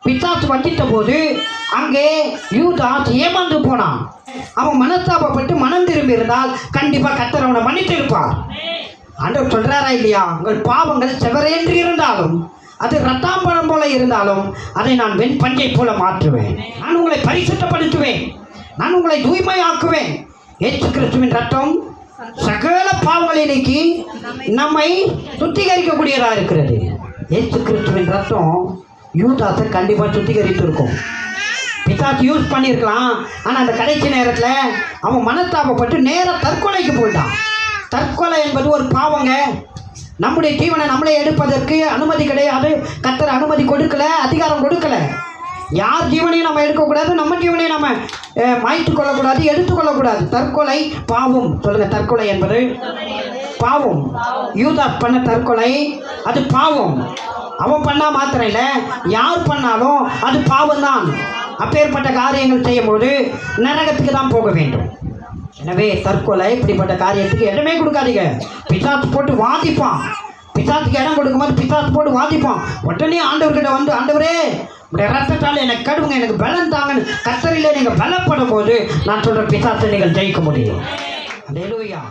பிசாசு வஞ்சித்த போது அங்கே யூதாஸ் ஏமாந்து போனான். அவன் மனஸ்தாபப்பட்டு மனம் திரும்பி இருந்தால் கண்டிப்பாக கர்த்தர் அவனை மன்னித்து இருப்பார். ஆண்டவர் சொல்றாரா இல்லையா? உங்கள் பாவங்கள் செவரேன்று இருந்தாலும், அது ரத்தாம்பரம் போல இருந்தாலும், அதை நான் வெண் பஞ்சை போல மாற்றுவேன். நான் உங்களை பரிசுத்தப்படுத்துவேன், நான் உங்களை தூய்மையாக்குவேன். இயேசு கிறிஸ்துவின் ரத்தம் சகல பாவங்களை நீக்கி நம்மை சுத்திகரிக்கக்கூடியதாக இருக்கிறது. இயேசு கிறிஸ்துவின் ரத்தம் யூதாஸை கண்டிப்பாக சுத்திகரித்து இருக்கும். பிசாசு யூஸ் பண்ணியிருக்கலாம், ஆனால் அந்த கடைசி நேரத்தில் அவன் மனஸ்தாபப்பட்டு நேராக தற்கொலைக்கு போயிட்டான். தற்கொலை என்பது ஒரு பாவங்க. நம்முடைய ஜீவனை நம்மளே எடுப்பதற்கு அனுமதி கிடையாது. கர்த்தர் அனுமதி கொடுக்கல, அதிகாரம் கொடுக்கல. யார் ஜீவனையும் நம்ம எடுக்கக்கூடாது, நம்ம ஜீவனையும் நம்ம மாய்த்து கொள்ளக்கூடாது, எடுத்துக்கொள்ளக்கூடாது. தற்கொலை பாவம். சொல்லுங்கள், தற்கொலை என்பது பாவம். யூதாஸ் பண்ண தற்கொலை அது பாவம். அவன் பண்ணால் மாத்திரம் இல்லை, யார் பண்ணாலும் அது பாவம்தான். அப்பேற்பட்ட காரியங்கள் செய்யும்போது நரகத்துக்கு தான் போக வேண்டும். எனவே தற்கொலை இப்படிப்பட்ட காரியத்துக்கு இடமே கொடுக்காதீங்க. பிசாசு போட்டு வாதிப்பான். பிசாசுக்கு இடம் கொடுக்கும்போது பிசாசு போட்டு வாதிப்பான். உடனே ஆண்டவர்கிட்ட வந்து, ஆண்டவரே இப்படி ரத்தத்தால் எனக்கு கடுவுங்க, எனக்கு பலம் தாங்கன்னு கர்த்தரிலே நீங்கள் பலப்படும் போது நான் சொல்கிற பிசாசை நீங்கள் ஜெயிக்க முடியும். அல்லேலூயா.